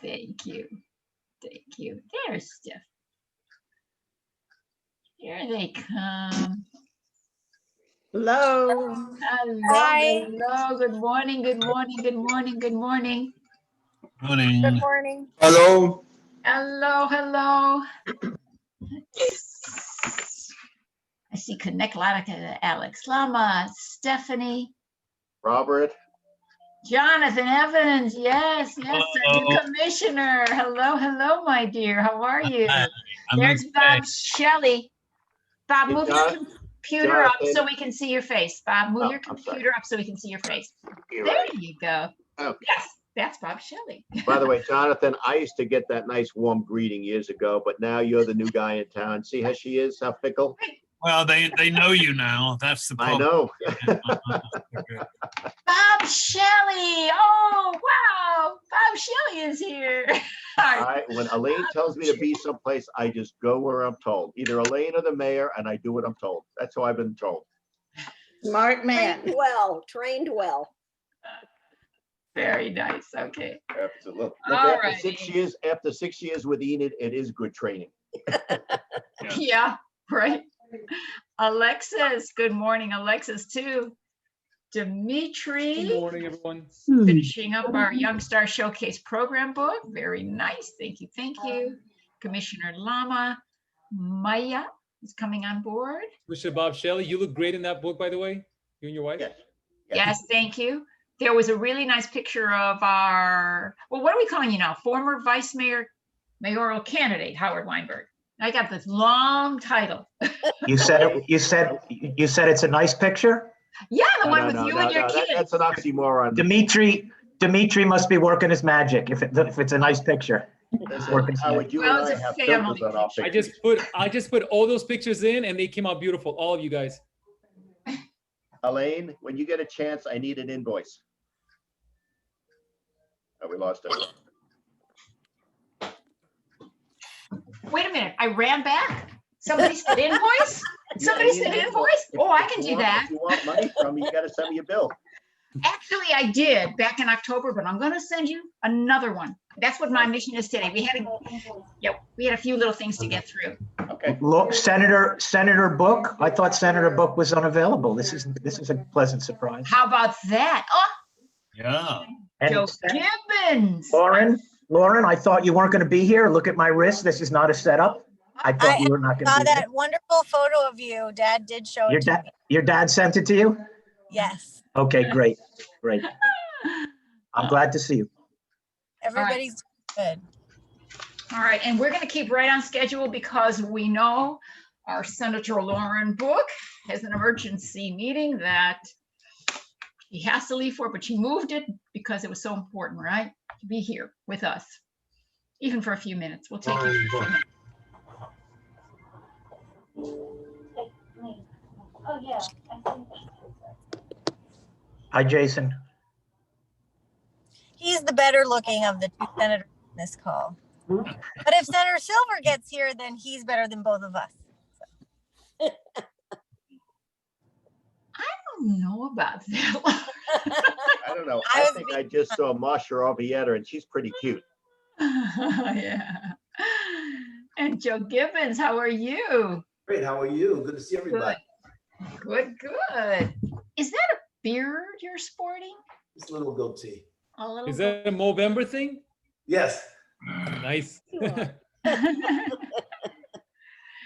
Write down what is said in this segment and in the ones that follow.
Thank you. Thank you. There's Steph. Here they come. Hello. Hello, Hi. hello. Good morning, good morning, good morning, good morning. Good Morning. morning. Hello. Hello, hello. I see Connect Latica, Alex Lama, Stephanie, Robert. Jonathan Evans. Yes, yes, our new Hello. commissioner. Hello, hello, my dear. How are you? Hi, I'm There's okay. Bob Shelley. Bob, Hey, move your computer up so Jonathan. we can see your face. Bob, move Oh, your I'm sorry. computer up so we can see your face. You're There right. you go. Okay. Yes, that's Bob Shelley. By the way, Jonathan, I used to get that nice warm greeting years ago, but now you're the new guy in town. See how she is, how fickle? Well, they know you now. That's the I problem. know. Bob Shelley. Oh, wow. Bob Shelley is here. When Elaine tells me to be someplace, I just go where I'm told. Either Elaine or the mayor, and I do what I'm told. That's how I've been told. Smart man. Trained well. Very nice. Okay. Absolutely. All Look, righty. after 6 years with Enid, it is good training. Yeah, right. Alexis, good morning, Alexis, too. Dimitri. Good morning, everyone. Finishing up our Young Star Showcase program book. Very nice. Thank you. Thank you. Commissioner Lama. Maya is coming on board. Mr. Bob Shelley, you look great in that book, by the way. You and your wife. Yes. Yes, thank you. There was a really nice picture of our, well, what are we calling you now? Former Vice Mayor, mayoral candidate, Howard Weinberg. I got this long title. You said it's a nice picture? Yeah, the No, one no, with no, you no, and your no, kids. that's an oxymoron. Dimitri must be working his magic if it's a nice picture. Listen, Howard, you Well, and it's I a have family filters on our picture. pictures. I just put all those pictures in and they came out beautiful. All of you guys. Elaine, when you get a chance, I need an invoice. Oh, we lost it. Wait a minute, I ran back. Somebody said invoice? Somebody Yeah, said you- invoice? Oh, I can If do you want- that. If you want money from me, you gotta send me a bill. Actually, I did back in October, but I'm gonna send you another one. That's what my mission is today. We had a few little things to get through. Okay. Look, Senator Book, I thought Senator Book was unavailable. This is a pleasant surprise. How about that? Oh, Yeah. Joe And Gibbons. Lauren, I thought you weren't going to be here. Look at my wrist. This is not a setup. I thought you were not going Saw to be that wonderful photo of you. Dad did show here. it to me. Your dad sent it to you? Yes. Okay, great. I'm glad to see you. Everybody's good. All right, and we're gonna keep right on schedule because we know our Senator Lauren Book has an emergency meeting that he has to leave for, but she moved it because it was so important, right? To be here with us, even for a few minutes. We'll take you for a few minutes. Oh, yeah. Hi, Jason. He's the better looking of the two senators in this call. But if Senator Silver gets here, then he's better than both of us. I don't know about that. I don't know. I I was think being- I just saw Masha Ovietta and she's pretty cute. Yeah. And Joe Gibbons, how are you? Great, how are you? Good to see everybody. Good, good. Is that a beard you're sporting? This little goatee. A little Is that a Movember thing? Yes. Nice.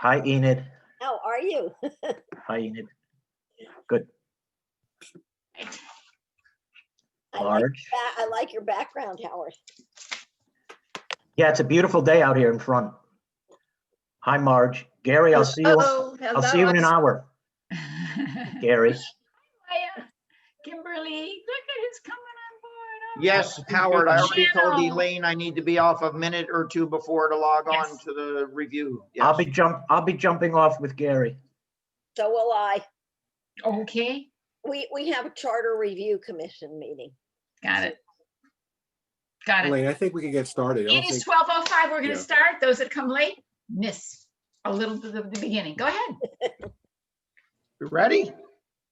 Hi, Enid. How are you? Hi, Enid. Good. I Marge. like your background, Howard. Yeah, it's a beautiful day out here in front. Hi, Marge. Gary, I'll see you. Hello, I'll see you in an hour, Gary. Hiya, Kimberly, look at who's coming on board. Oh, Yes, Howard, I already told Channel. Elaine I need to be off a minute or two before to log on Yes. to the review. I'll Yes. be jumping off with Gary. So will I. Okay, We have a charter review commission meeting. got it. Got it. Elaine, I think we can get started. I don't It is think- 12:05. We're gonna Yeah. start. Those that come late, miss a little bit of the beginning. Go ahead. You ready?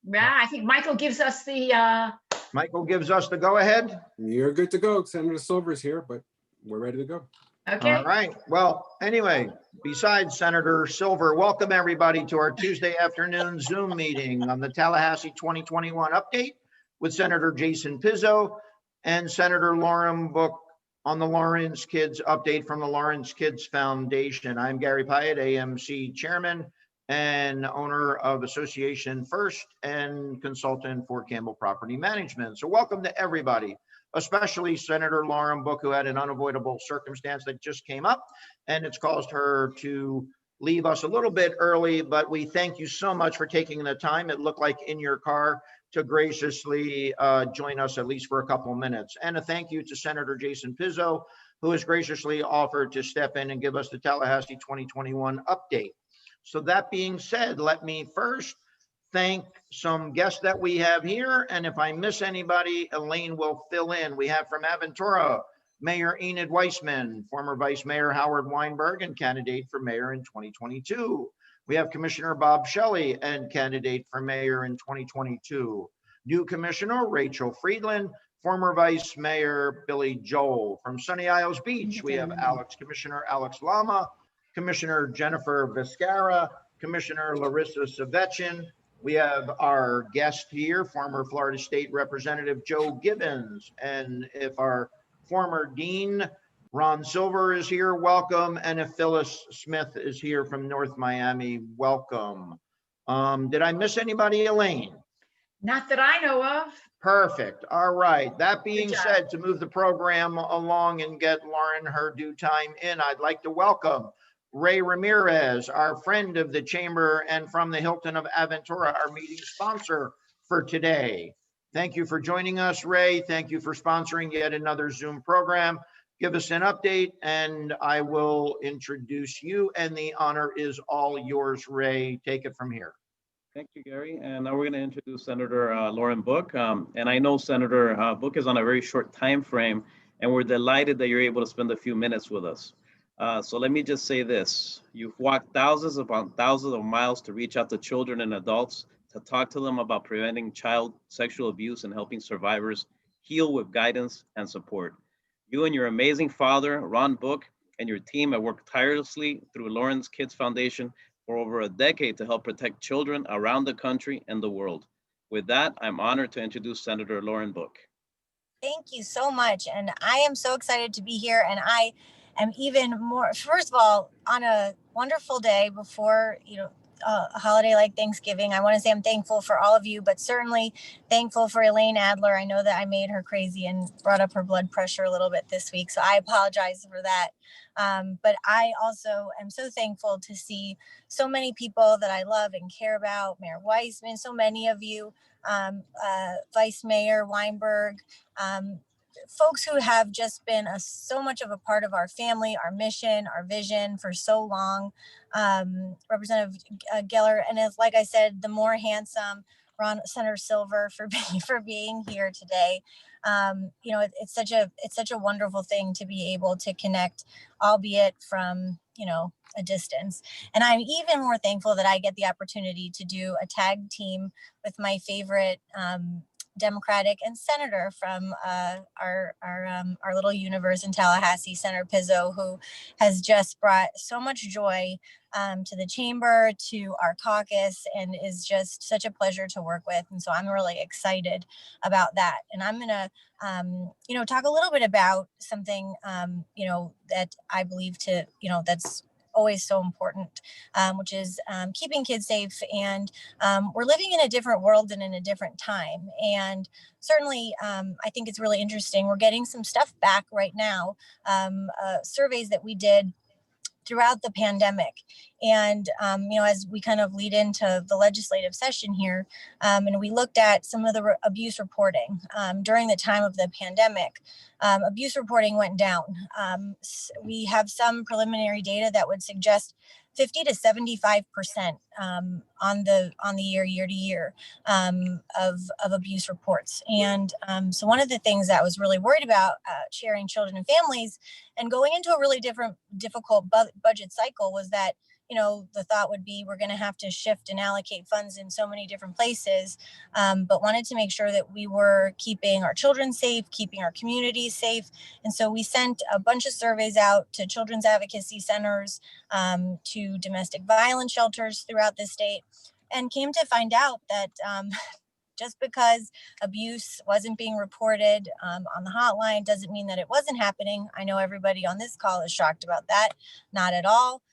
Yeah, I think Michael gives us the, Michael gives us the go ahead. You're good to go. Senator Silver's here, but We're ready to go. Okay, All right. Well, anyway, besides Senator Silver, welcome everybody to our Tuesday afternoon Zoom meeting on the Tallahassee 2021 update with Senator Jason Pizzo and Senator Lauren Book on the Lawrence Kids update from the Lawrence Kids Foundation. I'm Gary Pyatt, AMC Chairman and owner of Association First and consultant for Campbell Property Management. So welcome to everybody, especially Senator Lauren Book, who had an unavoidable circumstance that just came up, and it's caused her to leave us a little bit early, but we thank you so much for taking the time. It looked like in your car to graciously join us at least for a couple of minutes. And a thank you to Senator Jason Pizzo, who has graciously offered to step in and give us the Tallahassee 2021 update. So that being said, let me first thank some guests that we have here. And if I miss anybody, Elaine will fill in. We have from Aventura, Mayor Enid Weissman, former Vice Mayor Howard Weinberg, and candidate for mayor in 2022. We have Commissioner Bob Shelley and candidate for mayor in 2022. New Commissioner Rachel Friedland, former Vice Mayor Billy Joel. From Sunny Isles Beach, we have Commissioner Alex Lama, Commissioner Jennifer Viscara, Commissioner Larissa Savechin. We have our guest here, former Florida State Representative Joe Gibbons. And if our former Dean Ron Silver is here, welcome. And if Phyllis Smith is here from North Miami, welcome. Did I miss anybody, Elaine? not that I know of. Perfect. All right. That being Good job. said, to move the program along and get Lauren her due time in, I'd like to welcome Ray Ramirez, our friend of the chamber and from the Hilton of Aventura, our meeting sponsor for today. Thank you for joining us, Ray. Thank you for sponsoring yet another Zoom program. Give us an update and I will introduce you, and the honor is all yours, Ray. Take it from here. Thank you, Gary. And now we're going to introduce Senator Lauren Book. And I know Senator Book is on a very short time frame, and we're delighted that you're able to spend a few minutes with us. So let me just say this. You've walked thousands upon thousands of miles to reach out to children and adults, to talk to them about preventing child sexual abuse and helping survivors heal with guidance and support. You and your amazing father, Ron Book, and your team have worked tirelessly through Lawrence Kids Foundation for over a decade to help protect children around the country and the world. With that, I'm honored to introduce Senator Lauren Book. Thank you so much. And I am so excited to be here. And I am even more, first of all, on a wonderful day before, a holiday like Thanksgiving. I want to say I'm thankful for all of you, but certainly thankful for Elaine Adler. I know that I made her crazy and brought up her blood pressure a little bit this week, so I apologize for that. But I also am so thankful to see so many people that I love and care about. Mayor Weissman, so many of you, Vice Mayor Weinberg, folks who have just been so much of a part of our family, our mission, our vision for so long. Representative Geller, and as like I said, the more handsome Senator Silver for being here today. It's such a wonderful thing to be able to connect, albeit from a distance. And I'm even more thankful that I get the opportunity to do a tag team with my favorite Democratic and senator from our little universe in Tallahassee, Senator Pizzo, who has just brought so much joy to the chamber, to our caucus, and is just such a pleasure to work with. And so I'm really excited about that. And I'm gonna, talk a little bit about something, that I believe that's always so important, which is keeping kids safe. And we're living in a different world and in a different time. And certainly, I think it's really interesting. We're getting some stuff back right now, surveys that we did throughout the pandemic. And, as we kind of lead into the legislative session here, and we looked at some of the abuse reporting during the time of the pandemic, abuse reporting went down. We have some preliminary data that would suggest 50 to 75% on the year to year of abuse reports. And so one of the things that I was really worried about sharing children and families and going into a really difficult budget cycle was that the thought would be we're going to have to shift and allocate funds in so many different places, but wanted to make sure that we were keeping our children safe, keeping our communities safe. And so we sent a bunch of surveys out to children's advocacy centers, to domestic violence shelters throughout the state, and came to find out that just because abuse wasn't being reported on the hotline doesn't mean that it wasn't happening. I know everybody on this call is shocked about that. Not at all.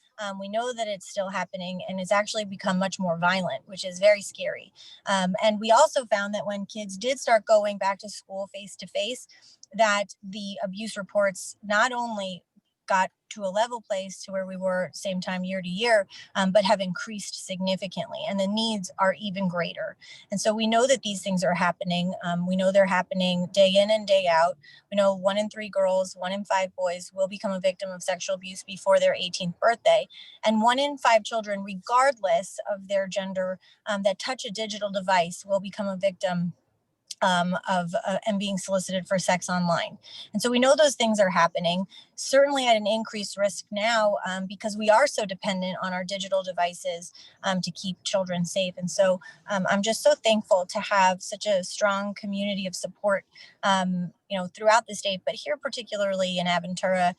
We know that it's still happening, and it's actually become much more violent, which is very scary. And we also found that when kids did start going back to school face to face, that the abuse reports not only got to a level place to where we were same time year to year, but have increased significantly, and the needs are even greater. And so we know that these things are happening. We know they're happening day in and day out. We know 1 in 3 girls, 1 in 5 boys will become a victim of sexual abuse before their 18th birthday. And 1 in 5 children, regardless of their gender, that touch a digital device will become a victim and being solicited for sex online. And so we know those things are happening, certainly at an increased risk now, because we are so dependent on our digital devices to keep children safe. And so I'm just so thankful to have such a strong community of support, throughout the state, but here particularly in Aventura,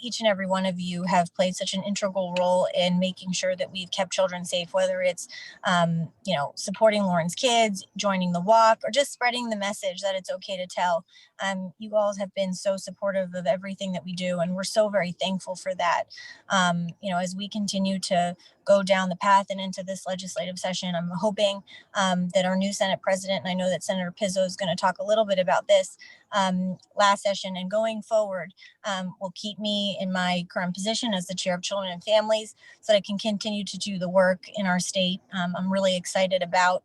each and every one of you have played such an integral role in making sure that we've kept children safe, whether it's, supporting Lauren's kids, joining the walk, or just spreading the message that it's okay to tell. You all have been so supportive of everything that we do, and we're so very thankful for that. As we continue to go down the path and into this legislative session, I'm hoping that our new Senate president, and I know that Senator Pizzo is going to talk a little bit about this last session and going forward, will keep me in my current position as the chair of Children and Families so that I can continue to do the work in our state. I'm really excited about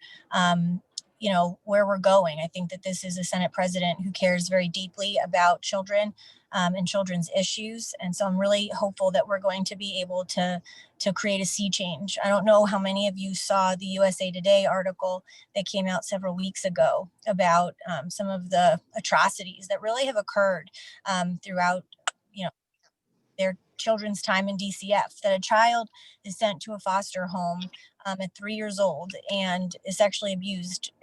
where we're going. I think that this is a Senate president who cares very deeply about children and children's issues. And so I'm really hopeful that we're going to be able to create a sea change. I don't know how many of you saw the USA Today article that came out several weeks ago about some of the atrocities that really have occurred throughout, their children's time in DCF, that a child is sent to a foster home at 3 years old and is sexually abused,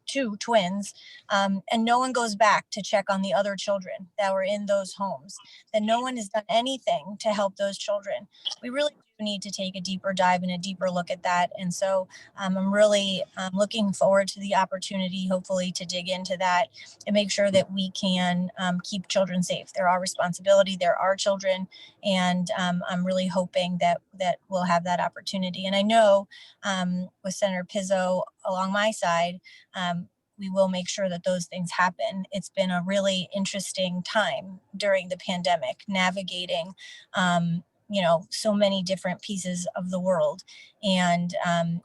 2 twins, and no one goes back to check on the other children that were in those homes, that no one has done anything to help those children. We really do need to take a deeper dive and a deeper look at that. And so I'm really looking forward to the opportunity, hopefully, to dig into that and make sure that we can keep children safe. They're our responsibility. They're our children. And I'm really hoping that we'll have that opportunity. And I know with Senator Pizzo along my side, we will make sure that those things happen. It's been a really interesting time during the pandemic, navigating, so many different pieces of the world. And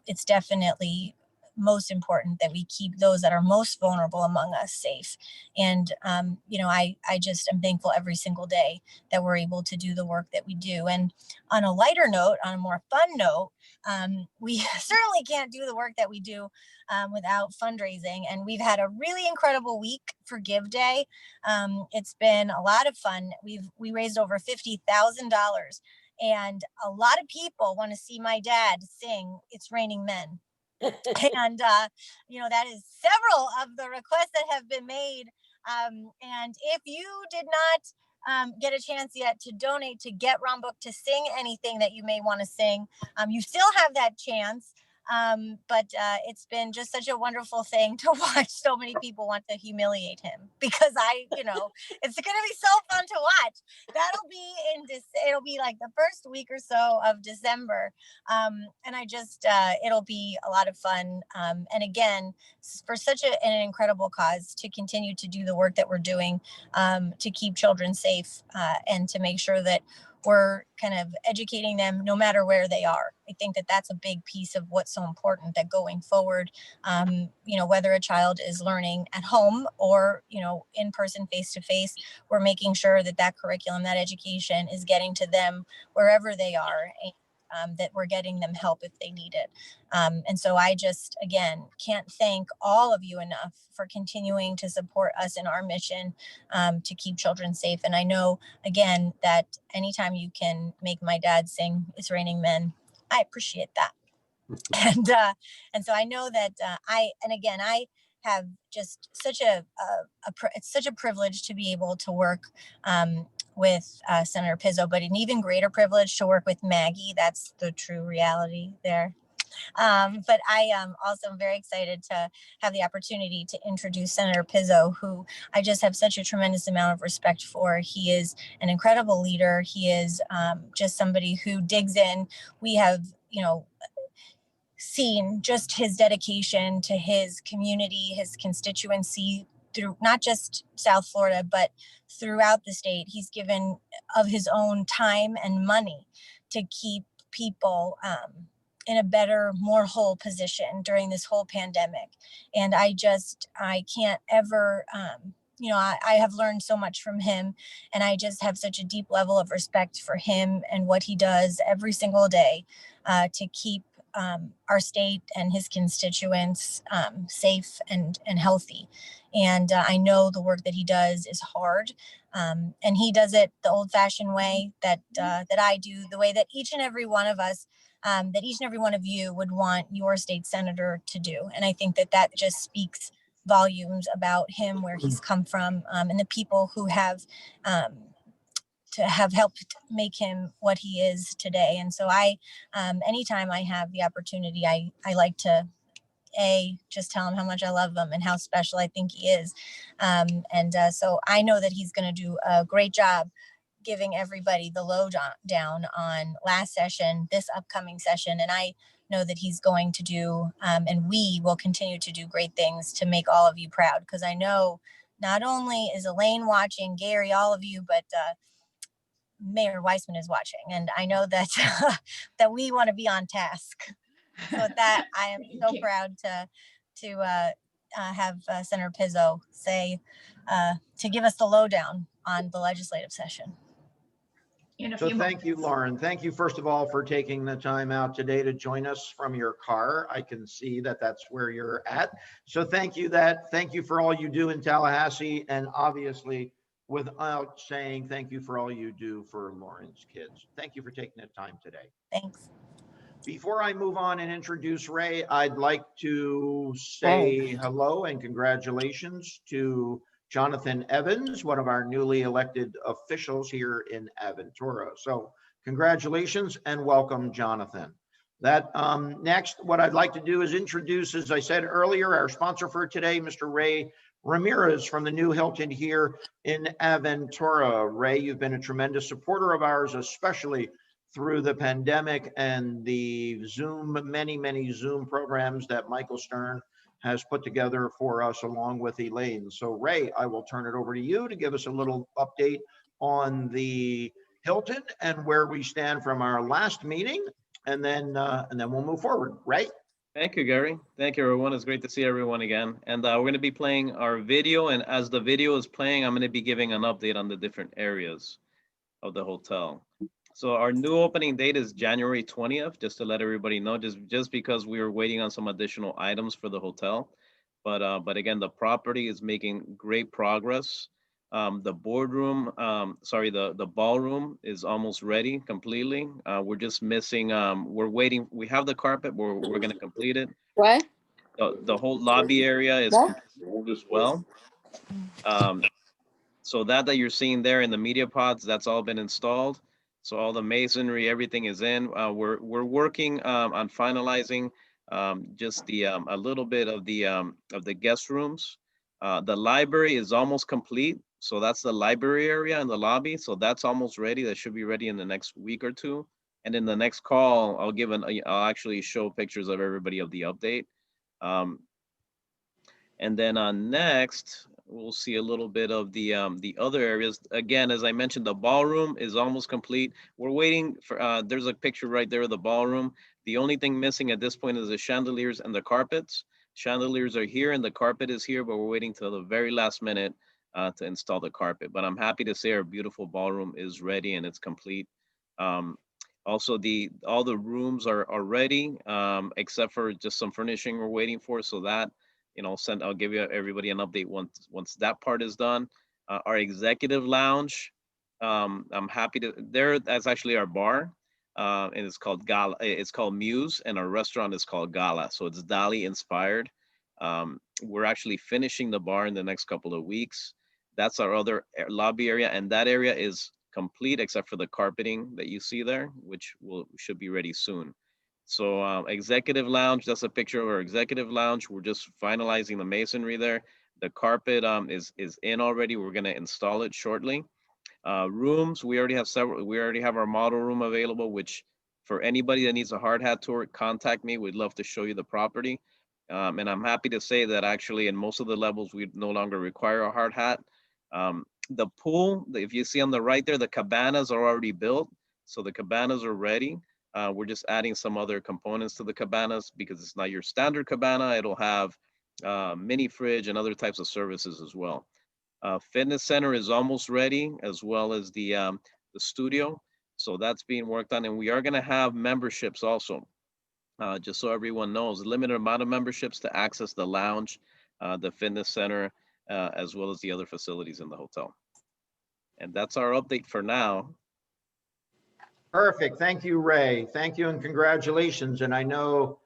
it's definitely most important that we keep those that are most vulnerable among us safe. And, I just am thankful every single day that we're able to do the work that we do. And on a lighter note, on a more fun note, we certainly can't do the work that we do without fundraising. And we've had a really incredible week for Give Day. It's been a lot of fun. We raised over $50,000. And a lot of people want to see my dad sing It's Raining Men. And, that is several of the requests that have been made. And if you did not get a chance yet to donate to Get Rombook to sing anything that you may want to sing, you still have that chance. But it's been just such a wonderful thing to watch so many people want to humiliate him, because it's going to be so fun to watch. That'll be it'll be like the first week or so of December. And I just, it'll be a lot of fun. And again, for such an incredible cause, to continue to do the work that we're doing to keep children safe and to make sure that we're kind of educating them no matter where they are. I think that that's a big piece of what's so important, that going forward, whether a child is learning at home or, in person, face to face, we're making sure that curriculum, that education is getting to them wherever they are. that we're getting them help if they need it. And so I just, again, can't thank all of you enough for continuing to support us in our mission to keep children safe. And I know, again, that anytime you can make my dad sing It's Raining Men, I appreciate that. And so I know that I have just such it's such a privilege to be able to work with Senator Pizzo, but an even greater privilege to work with Maggie. That's the true reality there. But I am also very excited to have the opportunity to introduce Senator Pizzo, who I just have such a tremendous amount of respect for. He is an incredible leader. He is just somebody who digs in. We have, seen just his dedication to his community, his constituency, through not just South Florida, but throughout the state. He's given of his own time and money to keep people in a better, more whole position during this whole pandemic. And I can't ever, I have learned so much from him, and I just have such a deep level of respect for him and what he does every single day to keep our state and his constituents safe and healthy. And I know the work that he does is hard, and he does it the old-fashioned way that I do, the way that each and every one of us, that each and every one of you would want your state senator to do. And I think that just speaks volumes about him, where he's come from, and the people who have helped make him what he is today. And so anytime I have the opportunity, I like to just tell him how much I love him and how special I think he is. So I know that he's going to do a great job giving everybody the lowdown on last session, this upcoming session. And I know that he's going to do, and we will continue to do great things to make all of you proud, because I know not only is Elaine watching, Gary, all of you, but Mayor Weissman is watching, and I know that that we want to be on task. So with that, I am so proud to have Senator Pizzo say to give us the lowdown on the legislative session. So thank you, Lauren. Thank you, first of all, for taking the time out today to join us from your car. I can see that that's where you're at. So thank you for all you do in Tallahassee, and obviously, without saying thank you for all you do for Lauren's kids. Thank you for taking the time today. Thanks. Before I move on and introduce Ray, I'd like to say hello and congratulations to Jonathan Evans, one of our newly elected officials here in Aventura. So congratulations and welcome, Jonathan. Next, what I'd like to do is introduce, as I said earlier, our sponsor for today, Mr. Ray Ramirez from the new Hilton here in Aventura. Ray, you've been a tremendous supporter of ours, especially through the pandemic and the many Zoom programs that Michael Stern has put together for us along with Elaine. So Ray, I will turn it over to you to give us a little update on the Hilton and where we stand from our last meeting, and then we'll move forward. Ray? Thank you, Gary. Thank you, everyone. It's great to see everyone again. And we're going to be playing our video. And as the video is playing, I'm going to be giving an update on the different areas of the hotel. So our new opening date is January 20th, just to let everybody know, just because we were waiting on some additional items for the hotel. But again, the property is making great progress. The boardroom, the ballroom is almost ready completely. We're just missing, we're waiting. We have the carpet, we're going to complete it. What? The whole lobby area is complete as well. So that you're seeing there in the media pods, that's all been installed. So all the masonry, everything is in. We're working on finalizing just a little bit of the guest rooms. The library is almost complete. So that's the library area in the lobby. So that's almost ready. That should be ready in the next week or two. And in the next call, I'll actually show pictures of everybody of the update. And then next, we'll see a little bit of the other areas. Again, as I mentioned, the ballroom is almost complete. We're waiting for, there's a picture right there of the ballroom. The only thing missing at this point is the chandeliers and the carpets. Chandeliers are here and the carpet is here, but we're waiting till the very last minute to install the carpet. But I'm happy to say our beautiful ballroom is ready and it's complete. Also, all the rooms are ready, except for just some furnishing we're waiting for. So that, I'll give you everybody an update once that part is done. Our executive lounge, I'm happy to, that's actually our bar. And it's called Gala. It's called Muse, and our restaurant is called Gala. So it's Dali inspired. We're actually finishing the bar in the next couple of weeks. That's our other lobby area, and that area is complete except for the carpeting that you see there, which should be ready soon. So executive lounge, that's a picture of our executive lounge. We're just finalizing the masonry there. The carpet is in already. We're gonna install it shortly. Rooms, we already have several. We already have our model room available, which for anybody that needs a hard hat tour, contact me. We'd love to show you the property. And I'm happy to say that actually in most of the levels, we no longer require a hard hat. The pool, if you see on the right there, the cabanas are already built. So the cabanas are ready. We're just adding some other components to the cabanas because it's not your standard cabana. It'll have mini fridge and other types of services as well. Fitness center is almost ready, as well as the studio. So that's being worked on, and we are gonna have memberships also. Just so everyone knows, a limited amount of memberships to access the lounge, the fitness center, as well as the other facilities in the hotel. And that's our update for now. Perfect. Thank you, Ray. Thank you and congratulations. And I know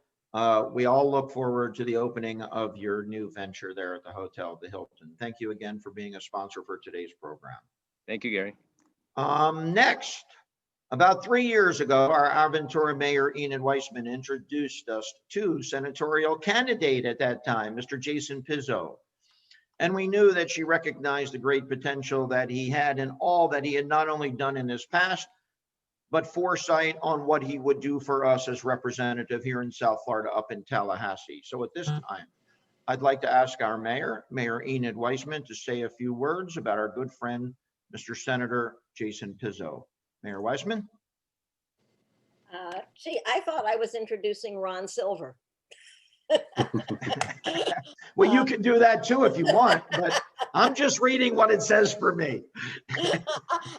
we all look forward to the opening of your new venture there at the Hotel, the Hilton. Thank you again for being a sponsor for today's program. Thank you, Gary. Next, about 3 years ago, our Aventura Mayor Enid Weissman introduced us to senatorial candidate at that time, Mr. Jason Pizzo. And we knew that she recognized the great potential that he had in all that he had not only done in his past, but foresight on what he would do for us as representative here in South Florida up in Tallahassee. So at this time, I'd like to ask our mayor, Mayor Enid Weissman, to say a few words about our good friend, Mr. Senator Jason Pizzo. Mayor Weissman? Gee, I thought I was introducing Ron Silver. Well, you can do that too if you want, but I'm just reading what it says for me.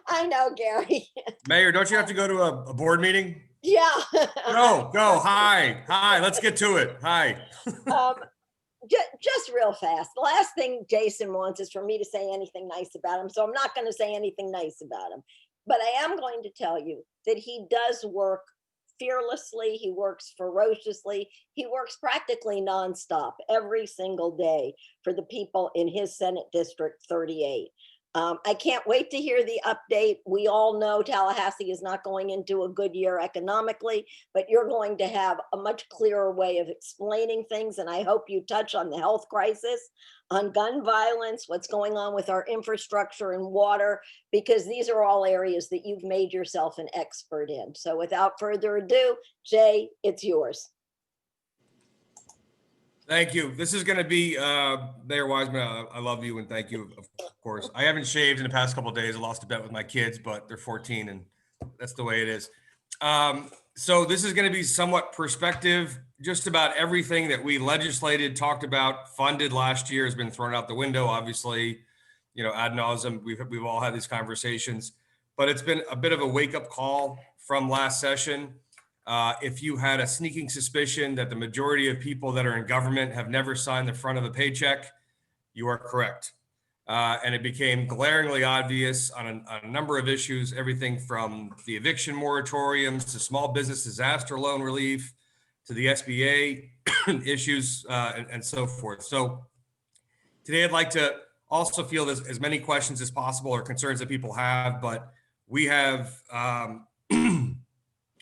I know, Gary. Mayor, don't you have to go to a board meeting? Yeah. Go. Hi. Let's get to it. Hi. Just real fast. The last thing Jason wants is for me to say anything nice about him. So I'm not going to say anything nice about him. But I am going to tell you that he does work fearlessly. He works ferociously. He works practically nonstop every single day for the people in his Senate District 38. I can't wait to hear the update. We all know Tallahassee is not going into a good year economically, but you're going to have a much clearer way of explaining things. And I hope you touch on the health crisis, on gun violence, what's going on with our infrastructure and water, because these are all areas that you've made yourself an expert in. So without further ado, Jay, it's yours. Thank you. This is going to be Mayor Wiseman. I love you and thank you, of course. I haven't shaved in the past couple of days. I lost a bet with my kids, but they're 14 and that's the way it is. So this is going to be somewhat perspective. Just about everything that we legislated, talked about, funded last year has been thrown out the window. Obviously, ad nauseum. We've all had these conversations, but it's been a bit of a wake-up call from last session. If you had a sneaking suspicion that the majority of people that are in government have never signed the front of a paycheck, you are correct. And it became glaringly obvious on a number of issues, everything from the eviction moratoriums to small business disaster loan relief to the SBA issues and so forth. So today I'd like to also field as many questions as possible or concerns that people have, but we have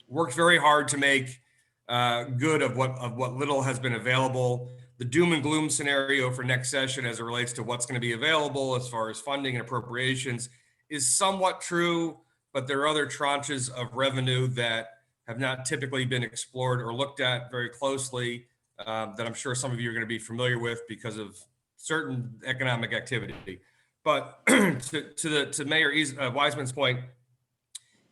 worked very hard to make good of what little has been available. The doom and gloom scenario for next session as it relates to what's going to be available as far as funding and appropriations is somewhat true, but there are other tranches of revenue that have not typically been explored or looked at very closely that I'm sure some of you are going to be familiar with because of certain economic activity. But to Mayor Wiseman's point,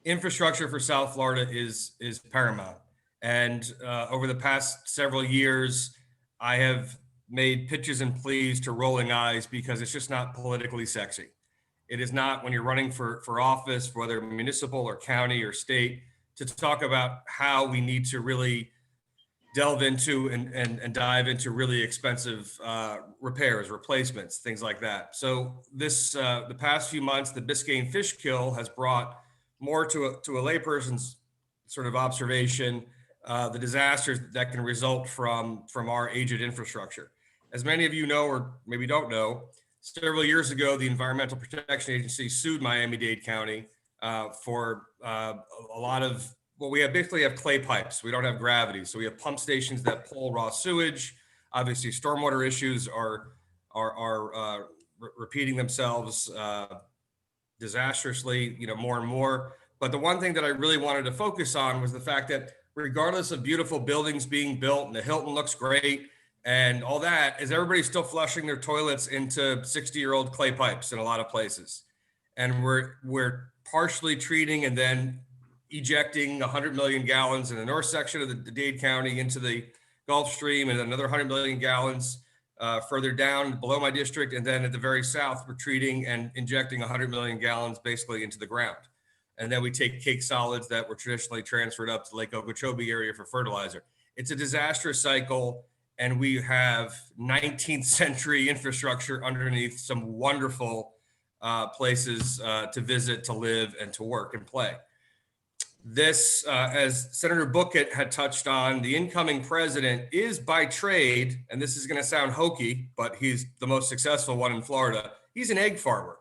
infrastructure for South Florida is paramount. And over the past several years, I have made pitches and pleas to rolling eyes because it's just not politically sexy. It is not when you're running for office, whether municipal or county or state, to talk about how we need to really delve into and dive into really expensive repairs, replacements, things like that. So this, the past few months, the Biscayne fish kill has brought more to a layperson's sort of observation, the disasters that can result from our aged infrastructure. As many of you know, or maybe don't know, several years ago, the Environmental Protection Agency sued Miami-Dade County for a lot of, well, we basically have clay pipes. We don't have gravity. So we have pump stations that pull raw sewage. Obviously, stormwater issues are repeating themselves disastrously, more and more. But the one thing that I really wanted to focus on was the fact that regardless of beautiful buildings being built and the Hilton looks great and all that, is everybody still flushing their toilets into 60-year-old clay pipes in a lot of places. And we're partially treating and then ejecting 100 million gallons in the north section of the Dade County into the Gulf Stream, and another 100 million gallons further down below my district. And then at the very south, we're treating and injecting 100 million gallons basically into the ground. And then we take cake solids that were traditionally transferred up to Lake Okeechobee area for fertilizer. It's a disastrous cycle. And we have 19th century infrastructure underneath some wonderful places to visit, to live, and to work and play. This, as Senator Bucket had touched on, the incoming president is by trade, and this is going to sound hokey, but he's the most successful one in Florida. He's an egg farmer.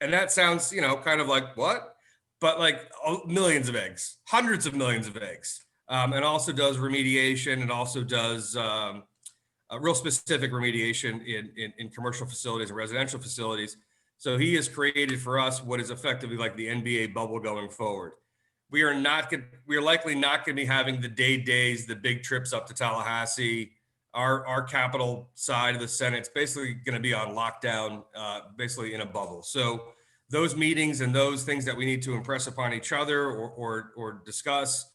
And that sounds, kind of like, what? But like millions of eggs, hundreds of millions of eggs, and also does remediation, and also does a real specific remediation in commercial facilities and residential facilities. So he has created for us what is effectively like the NBA bubble going forward. We are likely not going to be having the days, the big trips up to Tallahassee. Our capital side of the Senate's basically going to be on lockdown, basically in a bubble. So those meetings and those things that we need to impress upon each other or discuss,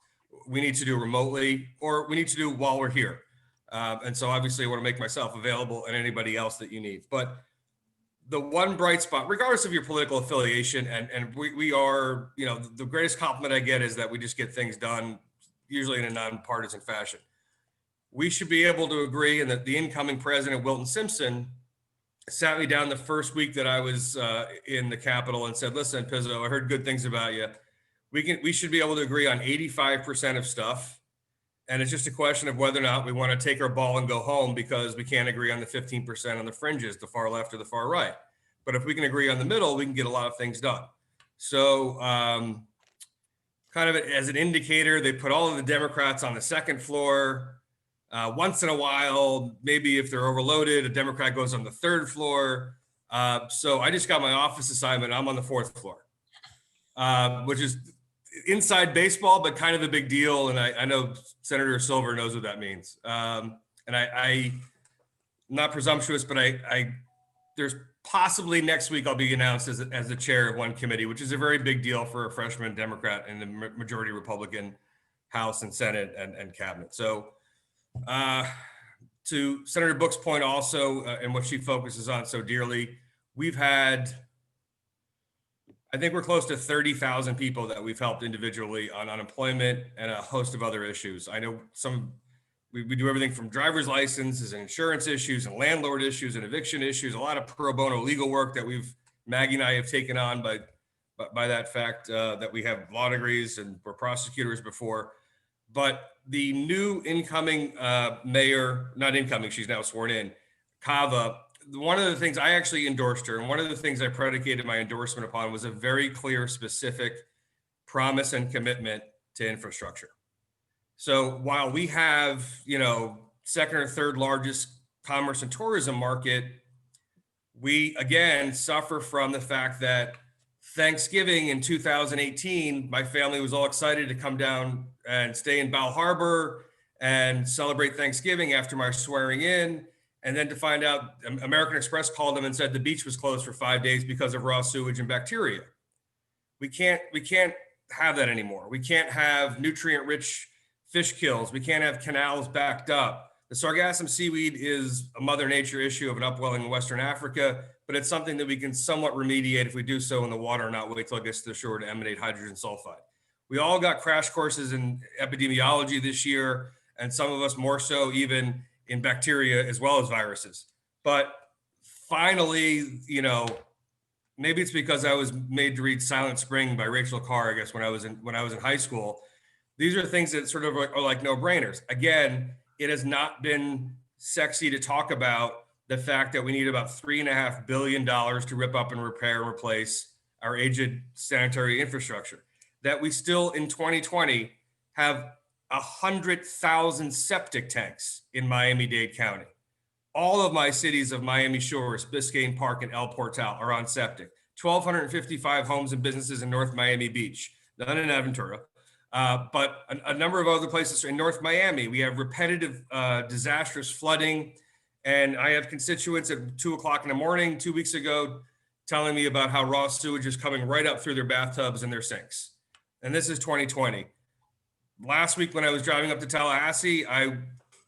we need to do remotely, or we need to do while we're here. And so obviously I want to make myself available and anybody else that you need. But the one bright spot, regardless of your political affiliation, and we are, the greatest compliment I get is that we just get things done, usually in a nonpartisan fashion. We should be able to agree, and that the incoming president, Wilton Simpson, sat me down the first week that I was in the Capitol and said, listen, Pizzo, I heard good things about you. We should be able to agree on 85% of stuff. And it's just a question of whether or not we want to take our ball and go home because we can't agree on the 15% on the fringes, the far left or the far right. But if we can agree on the middle, we can get a lot of things done. So kind of as an indicator, they put all of the Democrats on the second floor. Once in a while, maybe if they're overloaded, a Democrat goes on the third floor. So I just got my office assignment. I'm on the fourth floor, which is inside baseball, but kind of a big deal. And I know Senator Silver knows what that means. And I'm not presumptuous, but there's possibly next week I'll be announced as the chair of one committee, which is a very big deal for a freshman Democrat in the majority Republican House and Senate and cabinet. So to Senator Book's point also, and what she focuses on so dearly, we've had, I think we're close to 30,000 people that we've helped individually on unemployment and a host of other issues. I know we do everything from driver's licenses and insurance issues and landlord issues and eviction issues, a lot of pro bono legal work that Maggie and I have taken on by that fact that we have law degrees and were prosecutors before. But the new incoming mayor, not incoming, she's now sworn in, Kava, one of the things I actually endorsed her, and one of the things I predicated my endorsement upon was a very clear, specific promise and commitment to infrastructure. So while we have, second or third largest commerce and tourism market, we again suffer from the fact that Thanksgiving in 2018, my family was all excited to come down and stay in Bal Harbor and celebrate Thanksgiving after my swearing in. And then to find out, American Express called them and said the beach was closed for 5 days because of raw sewage and bacteria. We can't have that anymore. We can't have nutrient-rich fish kills. We can't have canals backed up. The sargassum seaweed is a Mother Nature issue of an upwelling in Western Africa, but it's something that we can somewhat remediate if we do so in the water and not wait till it gets to the shore to emanate hydrogen sulfide. We all got crash courses in epidemiology this year, and some of us more so even in bacteria as well as viruses. But finally, you know, maybe it's because I was made to read Silent Spring by Rachel Carr, I guess, when I was in high school. These are things that sort of are like no-brainers. Again, it has not been sexy to talk about the fact that we need about $3.5 billion to rip up and repair and replace our aged sanitary infrastructure. That we still in 2020 have 100,000 septic tanks in Miami-Dade County. All of my cities of Miami Shores, Biscayne Park, and El Portal are on septic. 1,255 homes and businesses in North Miami Beach, none in Aventura. But a number of other places in North Miami, we have repetitive, disastrous flooding. And I have constituents at 2 o'clock in the morning 2 weeks ago telling me about how raw sewage is coming right up through their bathtubs and their sinks. And this is 2020. Last week when I was driving up to Tallahassee, I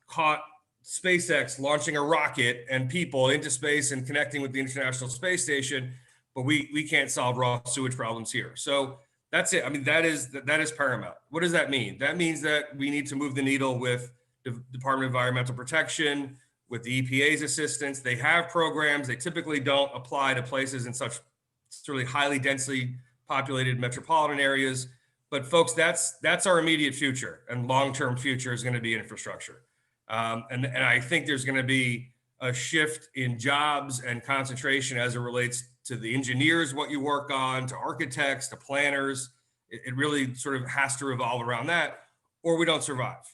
caught SpaceX launching a rocket and people into space and connecting with the International Space Station, but we can't solve raw sewage problems here. So that's it. I mean, that is paramount. What does that mean? That means that we need to move the needle with the Department of Environmental Protection, with the EPA's assistance. They have programs. They typically don't apply to places in such really highly densely populated metropolitan areas. But folks, that's our immediate future, and long-term future is going to be infrastructure. And I think there's going to be a shift in jobs and concentration as it relates to the engineers, what you work on, to architects, to planners. It really sort of has to revolve around that, or we don't survive.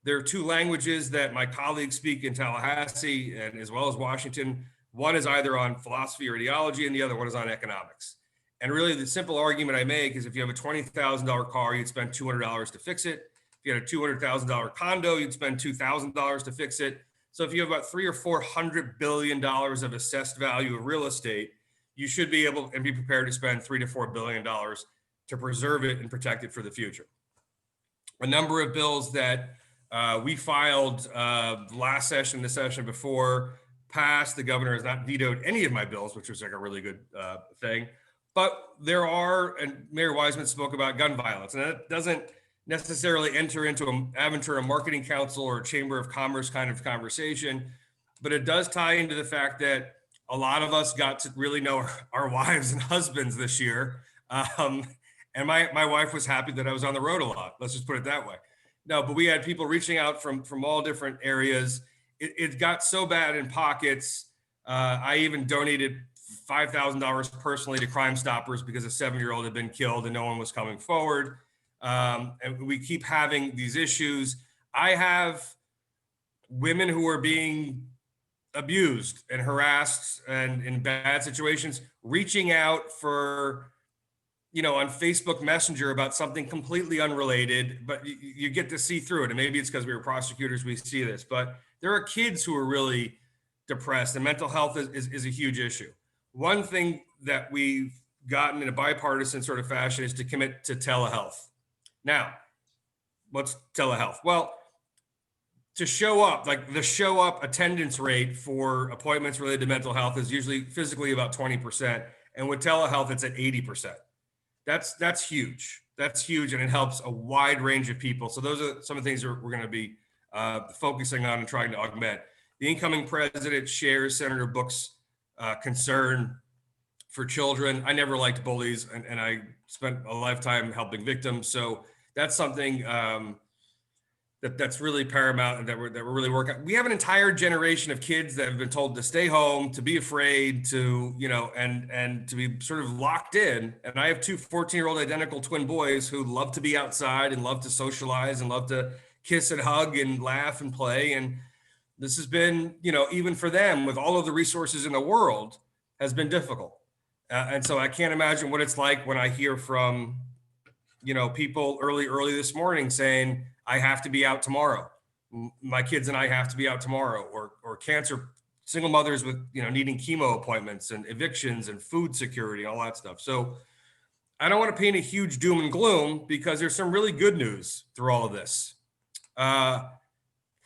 There are two languages that my colleagues speak in Tallahassee and as well as Washington. One is either on philosophy or ideology, and the other one is on economics. And really the simple argument I make is if you have a $20,000 car, you'd spend $200 to fix it. If you had a $200,000 condo, you'd spend $2,000 to fix it. So if you have about $300 or $400 billion of assessed value of real estate, you should be able and be prepared to spend $3 to $4 billion to preserve it and protect it for the future. A number of bills that we filed last session, the session before, passed. The governor has not vetoed any of my bills, which was like a really good thing. But there are, and Mayor Wiseman spoke about gun violence, and that doesn't necessarily enter into an Aventura Marketing Council or Chamber of Commerce kind of conversation, but it does tie into the fact that a lot of us got to really know our wives and husbands this year. And my wife was happy that I was on the road a lot. Let's just put it that way. No, but we had people reaching out from all different areas. It got so bad in pockets. I even donated $5,000 personally to Crime Stoppers because a 7-year-old had been killed and no one was coming forward. And we keep having these issues. I have women who are being abused and harassed and in bad situations reaching out for, you know, on Facebook Messenger about something completely unrelated, but you get to see through it. And maybe it's because we were prosecutors, we see this, but there are kids who are really depressed, and mental health is a huge issue. One thing that we've gotten in a bipartisan sort of fashion is to commit to telehealth. Now, what's telehealth? Well, to show up, like the show up attendance rate for appointments related to mental health is usually physically about 20%. And with telehealth, it's at 80%. That's huge. That's huge. And it helps a wide range of people. So those are some of the things we're going to be focusing on and trying to augment. The incoming president shares Senator Book's concern for children. I never liked bullies, and I spent a lifetime helping victims. So that's something that's really paramount and that we're really working on. We have an entire generation of kids that have been told to stay home, to be afraid, to, you know, and to be sort of locked in. And I have two 14-year-old identical twin boys who love to be outside and love to socialize and love to kiss and hug and laugh and play. And this has been, you know, even for them with all of the resources in the world, has been difficult. And so I can't imagine what it's like when I hear from, you know, people early this morning saying, I have to be out tomorrow. My kids and I have to be out tomorrow, or cancer, single mothers with, you know, needing chemo appointments and evictions and food security, all that stuff. So I don't want to paint a huge doom and gloom because there's some really good news through all of this.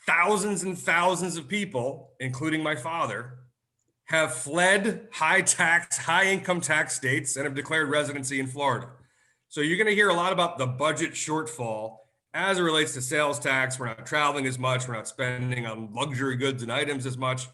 Thousands and thousands of people, including my father, have fled high income tax states and have declared residency in Florida. So you're going to hear a lot about the budget shortfall as it relates to sales tax. We're not traveling as much. We're not spending on luxury goods and items as much.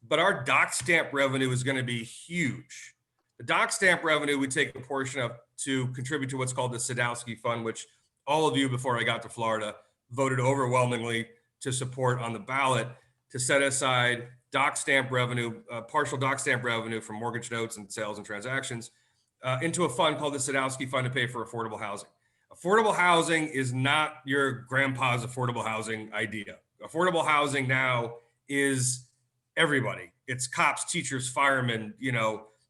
But our dock stamp revenue is going to be huge. The dock stamp revenue we take a portion of to contribute to what's called the Sadowski Fund, which all of you before I got to Florida voted overwhelmingly to support on the ballot to set aside dock stamp revenue, partial dock stamp revenue from mortgage notes and sales and transactions into a fund called the Sadowski Fund to pay for affordable housing. Affordable housing is not your grandpa's affordable housing idea. Affordable housing now is everybody. It's cops, teachers, firemen,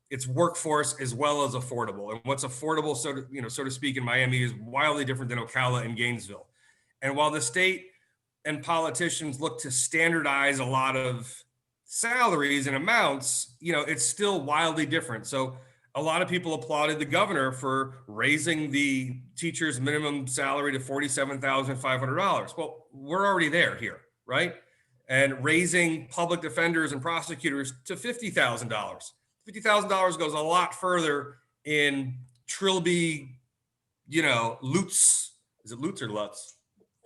it's workforce as well as affordable. And what's affordable, so to speak, in Miami is wildly different than Ocala and Gainesville. And while the state and politicians look to standardize a lot of salaries and amounts, it's still wildly different. So a lot of people applauded the governor for raising the teacher's minimum salary to $47,500. Well, we're already there here, right? And raising public defenders and prosecutors to $50,000. $50,000 goes a lot further in Trilby, Lutz. Is it Lutz or Lutz?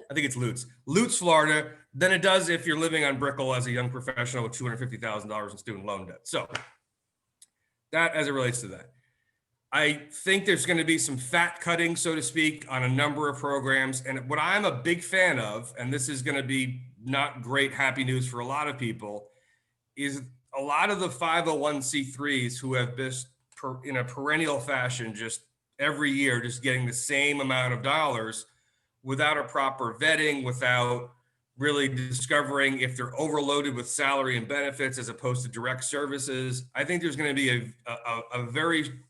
I think it's Lutz, Florida, than it does if you're living on Brickell as a young professional with $250,000 in student loan debt. So that as it relates to that. I think there's going to be some fat cutting, so to speak, on a number of programs. And what I'm a big fan of, and this is going to be not great happy news for a lot of people, is a lot of the 501c3s who have just in a perennial fashion, just every year, just getting the same amount of dollars without a proper vetting, without really discovering if they're overloaded with salary and benefits as opposed to direct services. I think there's going to be a very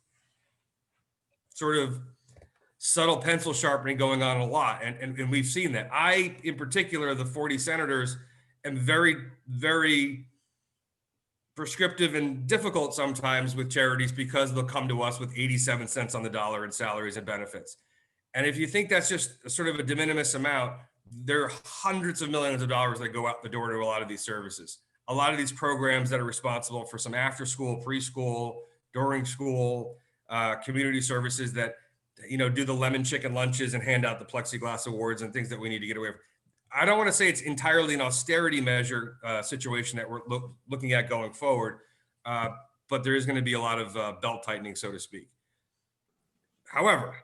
sort of subtle pencil sharpening going on a lot. And we've seen that. I, in particular, the 40 senators, am very, very prescriptive and difficult sometimes with charities because they'll come to us with 87 cents on the dollar in salaries and benefits. And if you think that's just sort of a de minimis amount, there are hundreds of millions of dollars that go out the door to a lot of these services. A lot of these programs that are responsible for some after school, preschool, during school, community services that, do the lemon chicken lunches and hand out the plexiglass awards and things that we need to get away from. I don't want to say it's entirely an austerity measure situation that we're looking at going forward, but there is going to be a lot of belt tightening, so to speak. However,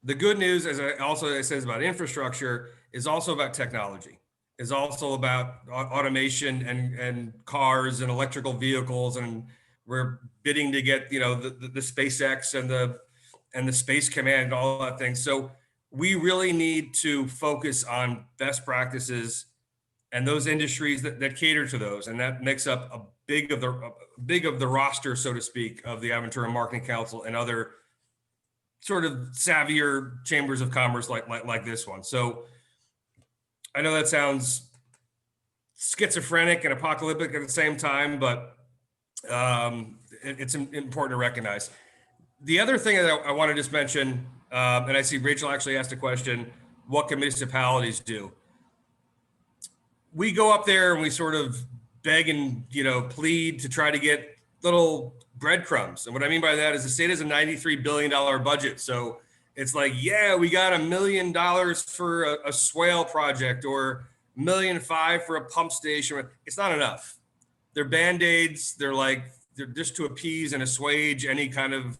the good news, as it says about infrastructure, is also about technology. Is also about automation and cars and electrical vehicles, and we're bidding to get the SpaceX and the Space Command and all that thing. So we really need to focus on best practices and those industries that cater to those, and that makes up a big of the roster, so to speak, of the Aventura Marketing Council and other sort of savvier chambers of commerce like this one. So I know that sounds schizophrenic and apocalyptic at the same time, but it's important to recognize. The other thing that I want to just mention, and I see Rachel actually asked a question, what can municipalities do? We go up there and we sort of beg and plead to try to get little breadcrumbs. And what I mean by that is the state has a $93 billion budget. So it's like, yeah, we got $1 million for a swale project or $1.5 million for a pump station. It's not enough. They're Band-Aids. They're just to appease and assuage any kind of,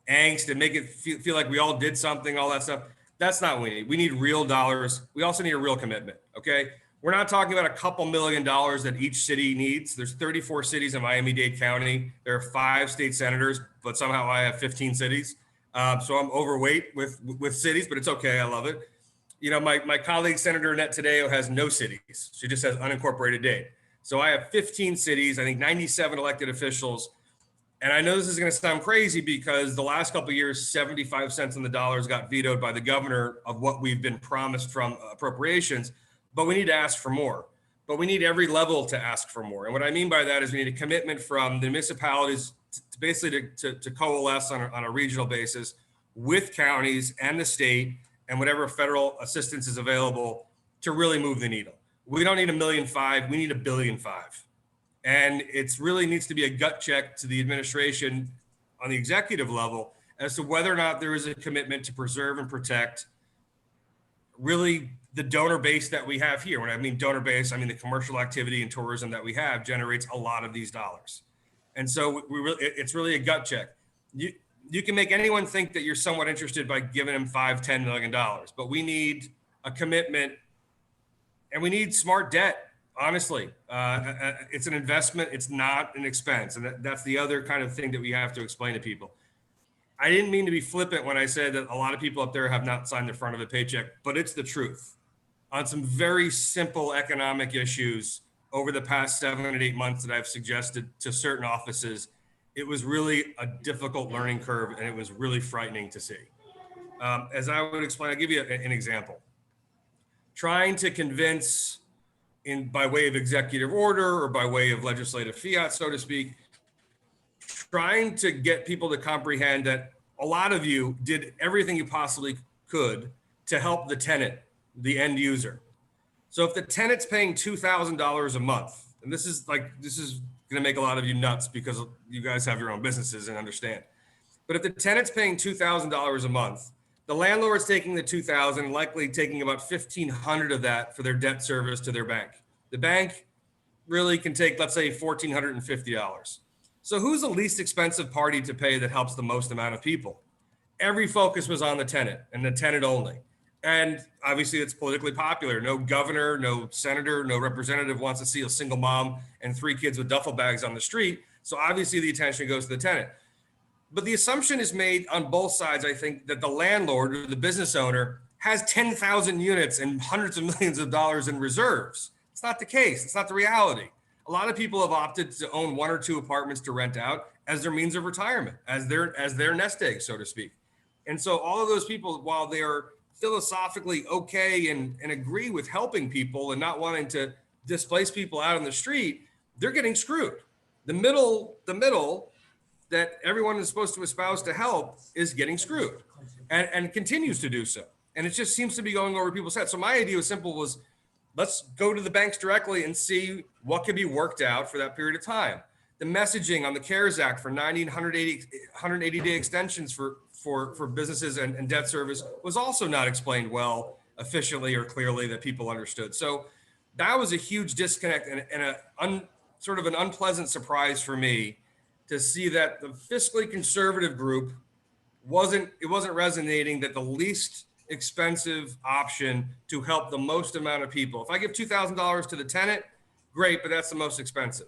angst and make it feel like we all did something, all that stuff. That's not what we need. We need real dollars. We also need a real commitment. Okay. We're not talking about a couple $1 million that each city needs. There's 34 cities in Miami-Dade County. There are 5 state senators, but somehow I have 15 cities. So I'm overweight with cities, but it's okay. I love it. My colleague, Senator Annette Taddeo, has no cities. She just has unincorporated Dade. So I have 15 cities, I think 97 elected officials. And I know this is going to sound crazy because the last couple of years, 75 cents on the dollars got vetoed by the governor of what we've been promised from appropriations. But we need to ask for more. But we need every level to ask for more. And what I mean by that is we need a commitment from the municipalities to basically to coalesce on a regional basis with counties and the state and whatever federal assistance is available to really move the needle. We don't need $1.5 million. We need $1.5 billion. And it really needs to be a gut check to the administration on the executive level as to whether or not there is a commitment to preserve and protect really the donor base that we have here. When I mean donor base, I mean the commercial activity and tourism that we have generates a lot of these dollars. And so it's really a gut check. You can make anyone think that you're somewhat interested by giving them $5-10 million, but we need a commitment and we need smart debt. Honestly, it's an investment. It's not an expense. And that's the other kind of thing that we have to explain to people. I didn't mean to be flippant when I said that a lot of people up there have not signed the front of a paycheck, but it's the truth. On some very simple economic issues over the past 7 and 8 months that I've suggested to certain offices, it was really a difficult learning curve and it was really frightening to see. As I would explain, I'll give you an example. Trying to convince by way of executive order or by way of legislative fiat, so to speak, trying to get people to comprehend that a lot of you did everything you possibly could to help the tenant, the end user. So if the tenant's paying $2,000 a month, and this is going to make a lot of you nuts because you guys have your own businesses and understand. But if the tenant's paying $2,000 a month, the landlord's taking the $2,000 and likely taking about $1,500 of that for their debt service to their bank. The bank really can take, let's say, $1,450. So who's the least expensive party to pay that helps the most amount of people? Every focus was on the tenant and the tenant only. And obviously it's politically popular. No governor, no senator, no representative wants to see a single mom and 3 kids with duffel bags on the street. So obviously the attention goes to the tenant. But the assumption is made on both sides, I think, that the landlord or the business owner has 10,000 units and hundreds of millions of dollars in reserves. It's not the case. It's not the reality. A lot of people have opted to own 1 or 2 apartments to rent out as their means of retirement, as their nest egg, so to speak. And so all of those people, while they are philosophically okay and agree with helping people and not wanting to displace people out on the street, they're getting screwed. The middle that everyone is supposed to espouse to help is getting screwed and continues to do so. And it just seems to be going over people's heads. So my idea was simple, was let's go to the banks directly and see what can be worked out for that period of time. The messaging on the CARES Act for 90 and 180-day extensions for businesses and debt service was also not explained well, efficiently or clearly that people understood. So that was a huge disconnect and sort of an unpleasant surprise for me to see that the fiscally conservative group wasn't resonating that the least expensive option to help the most amount of people. If I give $2,000 to the tenant, great, but that's the most expensive.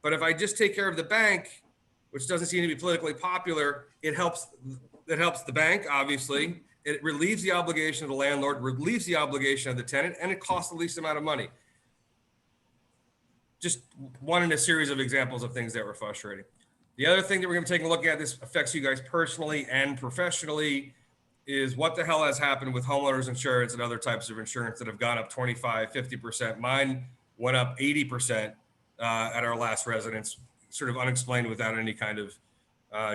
But if I just take care of the bank, which doesn't seem to be politically popular, it helps the bank, obviously. It relieves the obligation of the landlord, relieves the obligation of the tenant, and it costs the least amount of money. Just one in a series of examples of things that were frustrating. The other thing that we're going to take a look at, this affects you guys personally and professionally, is what the hell has happened with homeowners insurance and other types of insurance that have gone up 25, 50%. Mine went up 80% at our last residence, sort of unexplained without any kind of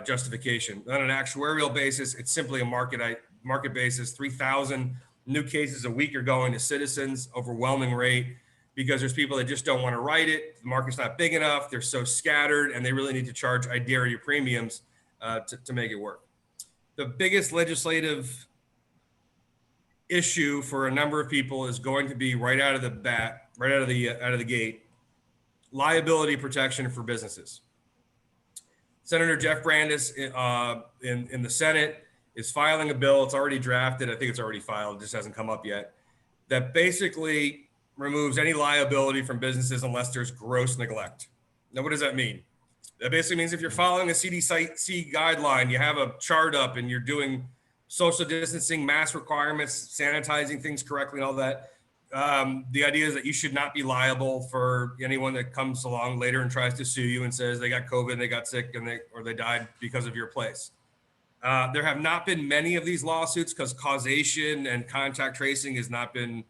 justification. On an actuarial basis, it's simply a market basis. 3,000 new cases a week are going to Citizens, overwhelming rate, because there's people that just don't want to write it. The market's not big enough. They're so scattered, and they really need to charge I dare you premiums to make it work. The biggest legislative issue for a number of people is going to be right out of the gate, liability protection for businesses. Senator Jeff Brandes in the Senate is filing a bill. It's already drafted. I think it's already filed. It just hasn't come up yet. That basically removes any liability from businesses unless there's gross neglect. Now, what does that mean? That basically means if you're following a CDC guideline, you have a chart up and you're doing social distancing, mask requirements, sanitizing things correctly and all that. The idea is that you should not be liable for anyone that comes along later and tries to sue you and says they got COVID, they got sick, or they died because of your place. There have not been many of these lawsuits because causation and contact tracing has not been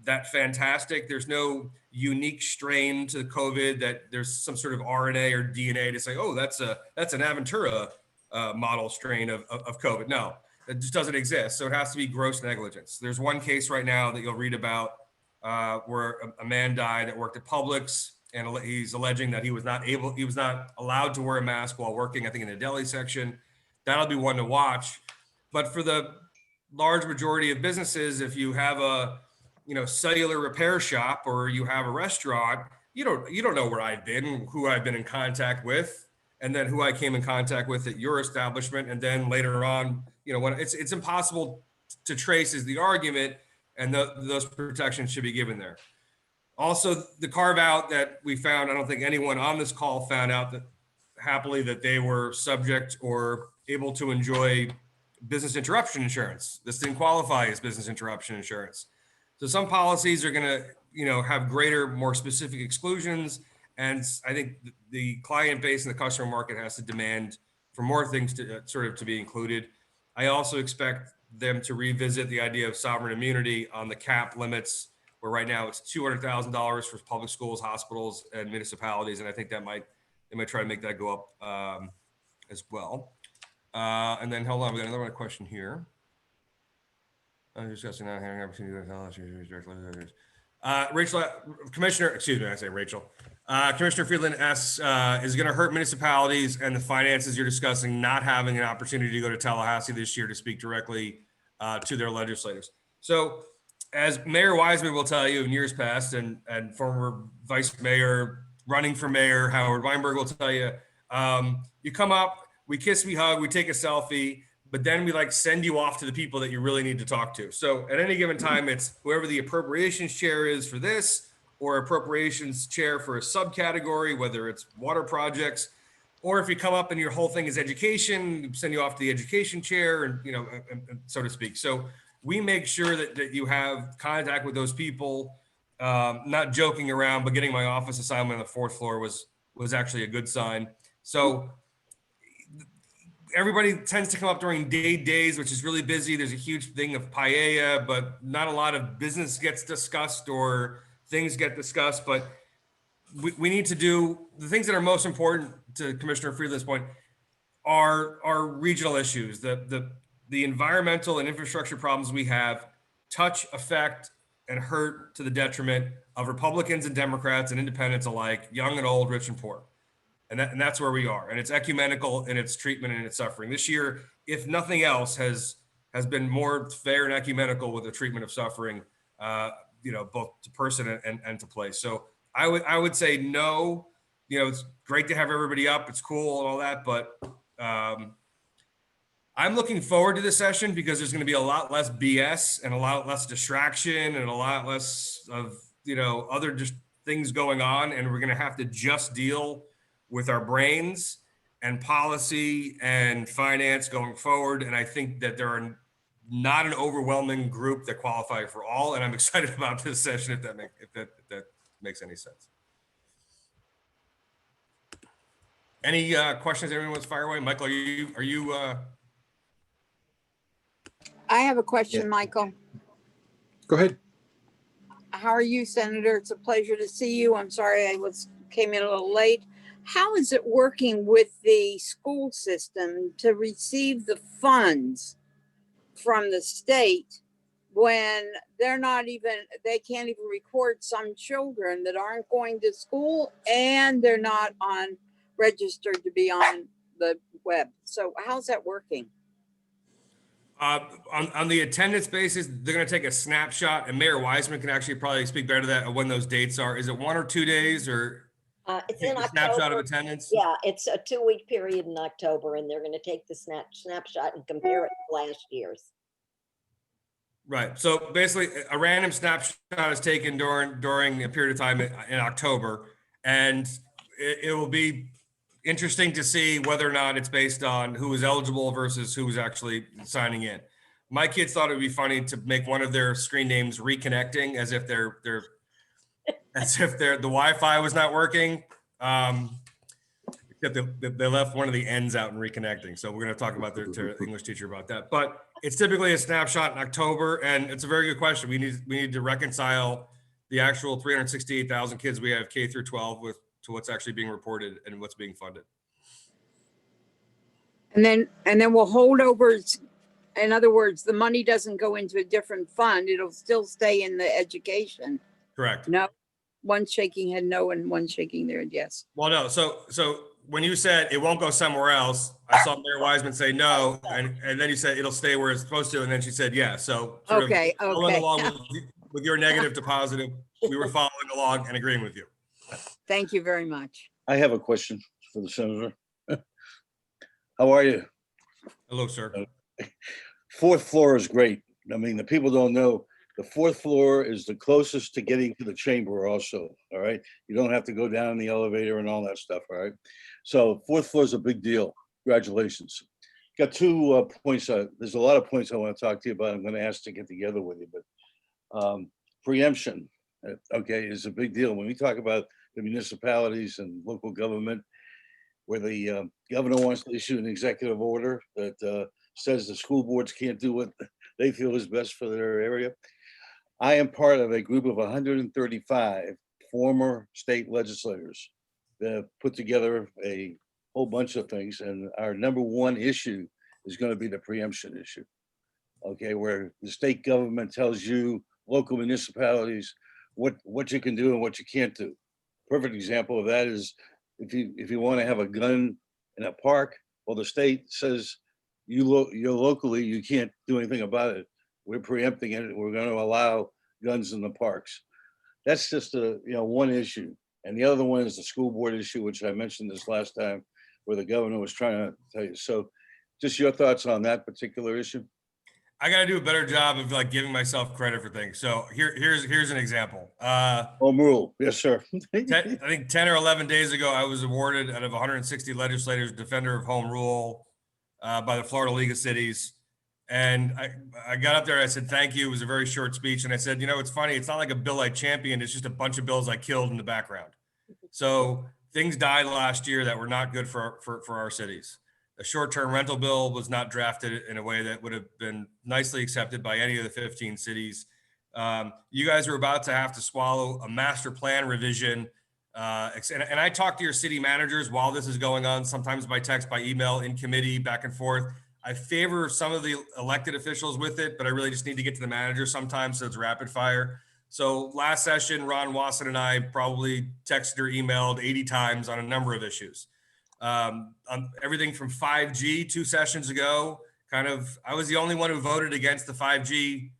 that fantastic. There's no unique strain to COVID that there's some sort of RNA or DNA to say, oh, that's an Aventura model strain of COVID. No, it just doesn't exist. So it has to be gross negligence. There's one case right now that you'll read about where a man died that worked at Publix. and he's alleging that he was not allowed to wear a mask while working, I think in the deli section. That'll be one to watch. But for the large majority of businesses, if you have a, cellular repair shop or you have a restaurant, you don't know where I've been, who I've been in contact with, and then who I came in contact with at your establishment. And then later on, when it's impossible to trace is the argument, and those protections should be given there. Also, the carve out that we found, I don't think anyone on this call found out that happily that they were subject or able to enjoy business interruption insurance. This didn't qualify as business interruption insurance. So some policies are going to, have greater, more specific exclusions. And I think the client base and the customer market has to demand for more things to be included. I also expect them to revisit the idea of sovereign immunity on the cap limits, where right now it's $200,000 for public schools, hospitals, and municipalities. And I think they might try to make that go up as well. And then hold on, we got another question here. I'm discussing not having opportunity to tell Rachel, Commissioner, excuse me, I say Rachel. Commissioner Friedland asks, is it going to hurt municipalities and the finances you're discussing not having an opportunity to go to Tallahassee this year to speak directly to their legislators? So as Mayor Wiseman will tell you in years past, and former Vice Mayor running for mayor, Howard Weinberg will tell you, you come up, we kiss, we hug, we take a selfie, but then we send you off to the people that you really need to talk to. So at any given time, it's whoever the appropriations chair is for this, or appropriations chair for a subcategory, whether it's water projects, or if you come up and your whole thing is education, send you off to the education chair, and and so to speak. So we make sure that you have contact with those people. Not joking around, but getting my office assignment on the 4th floor was actually a good sign. So everybody tends to come up during days, which is really busy. There's a huge thing of paella, but not a lot of business gets discussed or things get discussed. But we need to do the things that are most important to Commissioner Friedland's point are regional issues. The environmental and infrastructure problems we have touch, affect, and hurt to the detriment of Republicans and Democrats and independents alike, young and old, rich and poor. And that's where we are. And it's ecumenical in its treatment and its suffering. This year, if nothing else, has been more fair and ecumenical with the treatment of suffering, both to person and to place. So I would say no. It's great to have everybody up. It's cool and all that, but I'm looking forward to this session because there's going to be a lot less BS and a lot less distraction and a lot less of other just things going on, and we're going to have to just deal with our brains and policy and finance going forward. And I think that there are not an overwhelming group that qualify for all. And I'm excited about this session, if that makes any sense. Any questions everyone wants to fire away? Michael, are you I have a question, Michael. Go ahead. How are you, Senator? It's a pleasure to see you. I'm sorry I came in a little late. How is it working with the school system to receive the funds from the state when they can't even record some children that aren't going to school and they're not registered to be on the web? So how's that working? On the attendance basis, they're going to take a snapshot, and Mayor Wiseman can actually probably speak better to that of when those dates are. Is it 1 or 2 days, or it's in October. Snapshot of attendance? Yeah, it's a 2-week period in October, and they're going to take the snapshot and compare it to last year's. Right. So basically, a random snapshot is taken during a period of time in October, and it will be interesting to see whether or not it's based on who was eligible versus who was actually signing in. My kids thought it would be funny to make one of their screen names Reconnecting, as if the Wi-Fi was not working. Except they left one of the N's out in Reconnecting. So we're going to talk about their English teacher about that. But it's typically a snapshot in October, and it's a very good question. We need to reconcile the actual 368,000 kids we have K through 12 to what's actually being reported and what's being funded. And then we'll hold over. In other words, the money doesn't go into a different fund. It'll still stay in the education. Correct. No. one shaking head no and one shaking their head yes. Well, no. So when you said it won't go somewhere else, I saw Mayor Wiseman say no, and then you said it'll stay where it's supposed to, and then she said yeah. So sort Okay, of following okay. along with your negative to positive, we were following along and agreeing with you. Thank you very much. I have a question for the senator. How are you? Hello, sir. Fourth floor is great. I mean, the people don't know, the fourth floor is the closest to getting to the chamber also, all right? You don't have to go down the elevator and all that stuff, all right? So fourth floor is a big deal. Congratulations. Got 2 points. There's a lot of points I want to talk to you about. I'm going to ask to get together with you, but preemption, okay, is a big deal. When we talk about the municipalities and local government, where the governor wants to issue an executive order that says the school boards can't do what they feel is best for their area. I am part of a group of 135 former state legislators that put together a whole bunch of things. And our number one issue is going to be the preemption issue. Okay, where the state government tells you, local municipalities, what you can do and what you can't do. Perfect example of that is if you want to have a gun in a park, well, the state says you're locally, you can't do anything about it. We're preempting it. We're going to allow guns in the parks. That's just one issue. And the other one is the school board issue, which I mentioned this last time, where the governor was trying to tell you. So just your thoughts on that particular issue? I got to do a better job of like giving myself credit for things. So here's an example. Home rule. Yes, sir. I think 10 or 11 days ago, I was awarded out of 160 legislators, Defender of Home Rule by the Florida League of Cities. And I got up there, I said, thank you. It was a very short speech. And I said, it's funny. It's not like a bill I championed. It's just a bunch of bills I killed in the background. So things died last year that were not good for our cities. A short-term rental bill was not drafted in a way that would have been nicely accepted by any of the 15 cities. You guys are about to have to swallow a master plan revision. And I talk to your city managers while this is going on, sometimes by text, by email, in committee, back and forth. I favor some of the elected officials with it, but I really just need to get to the manager sometimes, so it's rapid fire. So last session, Ron Wasson and I probably texted or emailed 80 times on a number of issues. On everything from 5G 2 sessions ago, I was the only one who voted against the 5G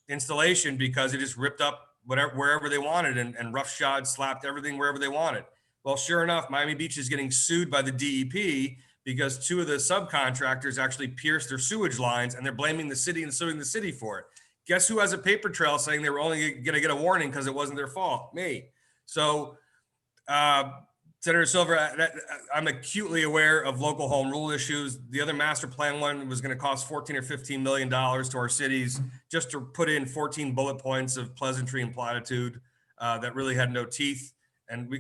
installation because it just ripped up wherever they wanted and roughshod slapped everything wherever they wanted. Well, sure enough, Miami Beach is getting sued by the DEP because 2 of the subcontractors actually pierced their sewage lines and they're blaming the city and suing the city for it. Guess who has a paper trail saying they were only going to get a warning because it wasn't their fault? Me. So, Senator Silver, I'm acutely aware of local home rule issues. The other master plan one was going to cost $14 or $15 million to our cities just to put in 14 bullet points of pleasantry and platitude that really had no teeth. And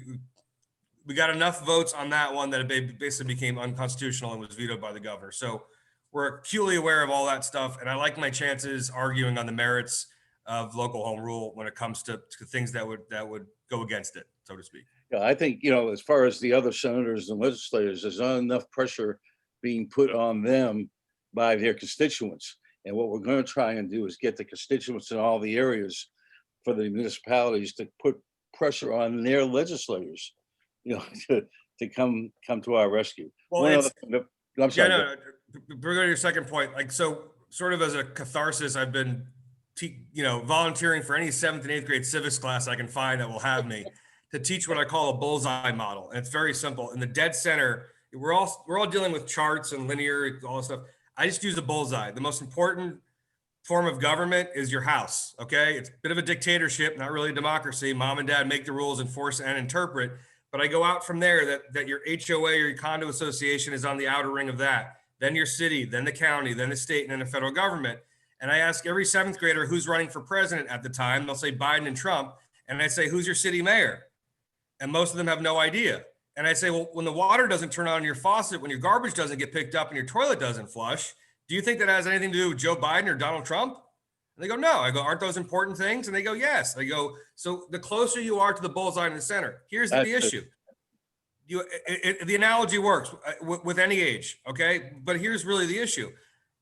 we got enough votes on that one that it basically became unconstitutional and was vetoed by the governor. So we're acutely aware of all that stuff. And I like my chances arguing on the merits of local home rule when it comes to things that would go against it, so to speak. Yeah, I think, as far as the other senators and legislators, there's not enough pressure being put on them by their constituents. And what we're going to try and do is get the constituents in all the areas for the municipalities to put pressure on their legislators, to come to our rescue. Well, I'm sorry. Yeah, no, we're going to your second point. Like, so sort of as a catharsis, I've been, volunteering for any 7th and 8th grade civics class I can find that will have me to teach what I call a bullseye model. And it's very simple. In the dead center, we're all dealing with charts and linear, all this stuff. I just use a bullseye. The most important form of government is your house. Okay. It's a bit of a dictatorship, not really a democracy. Mom and dad make the rules, enforce and interpret. But I go out from there that your HOA or your condo association is on the outer ring of that. Then your city, then the county, then the state, and then the federal government. And I ask every 7th grader who's running for president at the time. They'll say Biden and Trump. And I say, who's your city mayor? And most of them have no idea. And I say, well, when the water doesn't turn on in your faucet, when your garbage doesn't get picked up and your toilet doesn't flush, do you think that has anything to do with Joe Biden or Donald Trump? And they go, no. I go, aren't those important things? And they go, yes. I go, so the closer you are to the bullseye in the center, here's the issue. The analogy works with any age, okay? But here's really the issue.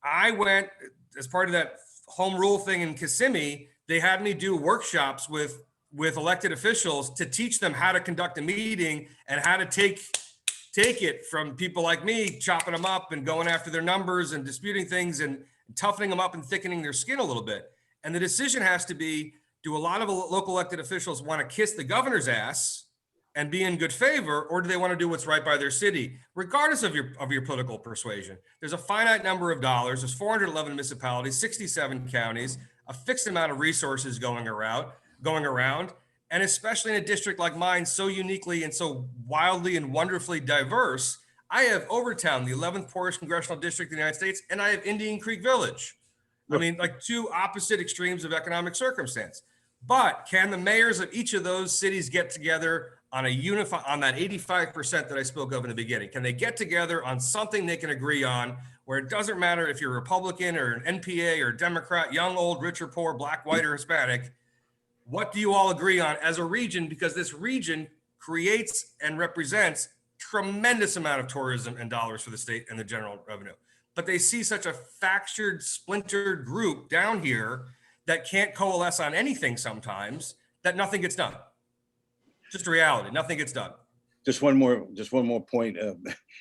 I went, as part of that home rule thing in Kissimmee, they had me do workshops with with elected officials to teach them how to conduct a meeting and how to take it from people like me, chopping them up and going after their numbers and disputing things and toughening them up and thickening their skin a little bit. And the decision has to be, do a lot of local elected officials want to kiss the governor's ass and be in good favor, or do they want to do what's right by their city, regardless of your political persuasion? There's a finite number of dollars. There's 411 municipalities, 67 counties, a fixed amount of resources going around, and especially in a district like mine, so uniquely and so wildly and wonderfully diverse. I have Overtown, the 11th poorest congressional district in the United States, and I have Indian Creek Village. I mean, like two opposite extremes of economic circumstance. But can the mayors of each of those cities get together on on that 85% that I spoke of in the beginning? Can they get together on something they can agree on, where it doesn't matter if you're a Republican or an NPA or a Democrat, young, old, rich or poor, black, white, or Hispanic? What do you all agree on as a region? Because this region creates and represents tremendous amount of tourism and dollars for the state and the general revenue. But they see such a fractured, splintered group down here that can't coalesce on anything sometimes, that nothing gets done. Just a reality, nothing gets done. Just one more point,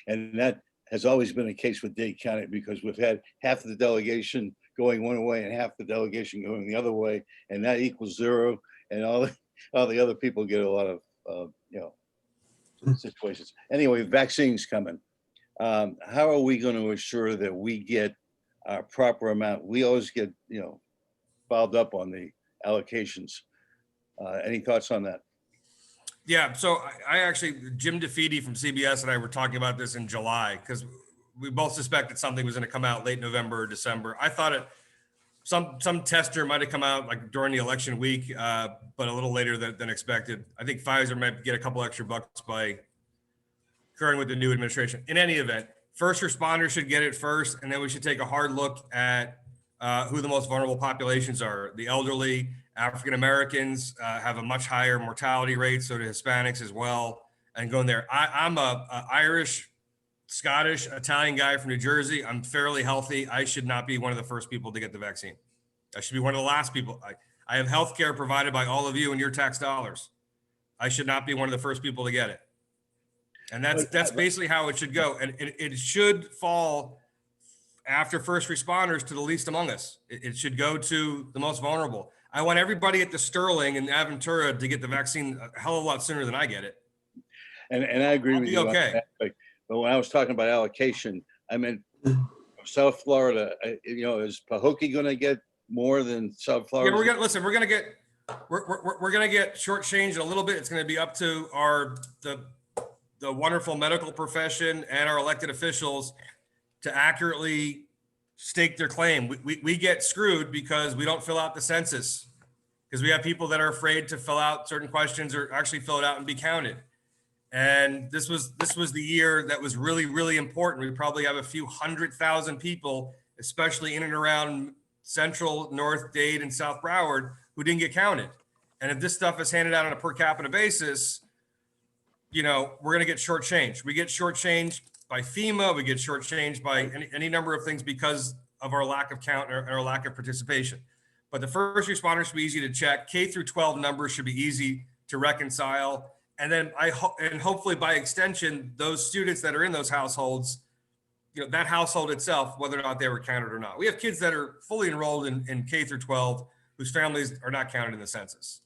and that has always been the case with Dade County, because we've had half of the delegation going one way and half the delegation going the other way, and that equals zero, and all the other people get a lot of situations. Anyway, vaccines coming. How are we going to assure that we get our proper amount? We always get fouled up on the allocations. Any thoughts on that? Yeah, so I actually, Jim DeFeedy from CBS and I were talking about this in July, because we both suspected something was going to come out late November or December. I thought some tester might have come out like during the election week, but a little later than expected. I think Pfizer might get a couple extra bucks by concurring with the new administration. In any event, first responders should get it first, and then we should take a hard look at who the most vulnerable populations are. The elderly, African Americans have a much higher mortality rate, so do Hispanics as well. And going there, I'm a Irish, Scottish, Italian guy from New Jersey. I'm fairly healthy. I should not be one of the first people to get the vaccine. I should be one of the last people. I have health care provided by all of you and your tax dollars. I should not be one of the first people to get it. And that's basically how it should go. And it should fall after first responders to the least among us. It should go to the most vulnerable. I want everybody at the Sterling and Aventura to get the vaccine a hell of a lot sooner than I get it. And I agree with you. Okay. But when I was talking about allocation, I meant South Florida. Is Pahokee going to get more than South Florida? Yeah, we're gonna get shortchanged a little bit. It's going to be up to the wonderful medical profession and our elected officials to accurately stake their claim. We get screwed because we don't fill out the census, because we have people that are afraid to fill out certain questions or actually fill it out and be counted. And this was the year that was really, really important. We probably have a few 100,000 people, especially in and around Central, North Dade, and South Broward, who didn't get counted. And if this stuff is handed out on a per capita basis, we're going to get shortchanged. We get shortchanged by FEMA. We get shortchanged by any number of things because of our lack of count or our lack of participation. But the first responders should be easy to check. K through 12 numbers should be easy to reconcile. And then hopefully by extension, those students that are in those households, that household itself, whether or not they were counted or not. We have kids that are fully enrolled in K through 12 whose families are not counted in the census.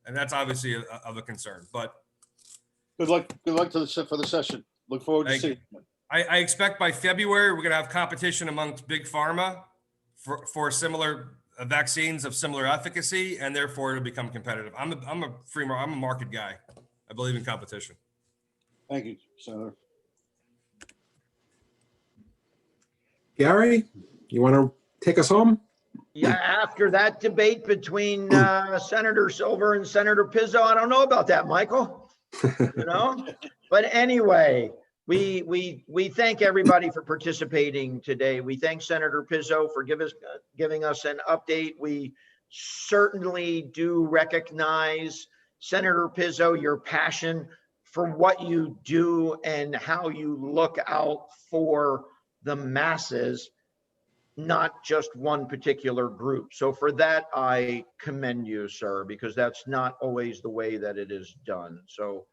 And that's obviously of a concern, but. Good luck for the session. Look forward to seeing you. I expect by February, we're going to have competition amongst big pharma for similar vaccines of similar efficacy, and therefore it'll become competitive. I'm a market guy. I believe in competition. Thank you, Senator. Gary, you want to take us home? Yeah, after that debate between Senator Silver and Senator Pizzo, I don't know about that, Michael. But anyway, we thank everybody for participating today. We thank Senator Pizzo for giving us an update. We certainly do recognize, Senator Pizzo, your passion for what you do and how you look out for the masses. not just one particular group. So for that, I commend you, sir, because that's not always the way that it is done. So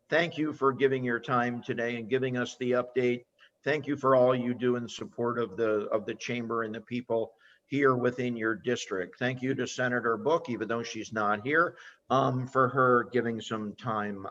thank you for giving your time today and giving us the update. Thank you for all you do in support of the chamber and the people here within your district. Thank you to Senator Book, even though she's not here, for her giving some time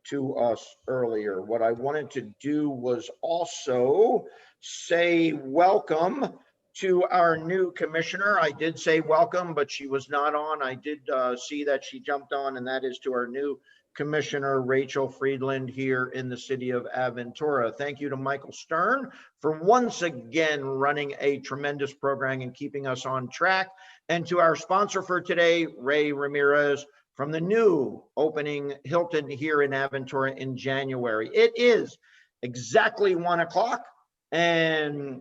to us earlier. What I wanted to do was also say welcome to our new commissioner. I did say welcome, but she was not on. I did see that she jumped on, and that is to our new Commissioner Rachel Friedland here in the city of Aventura. Thank you to Michael Stern for once again running a tremendous program and keeping us on track. And to our sponsor for today, Ray Ramirez, from the new opening Hilton here in Aventura in January. It is exactly 1 o'clock, and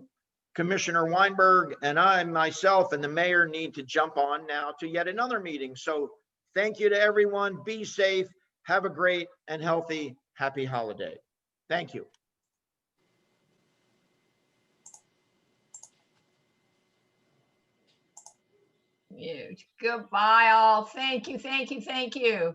Commissioner Weinberg and I myself and the mayor need to jump on now to yet another meeting. So thank you to everyone. Be safe. Have a great and healthy, happy holiday. Thank you. Huge. Goodbye all. Thank you, thank you, thank you.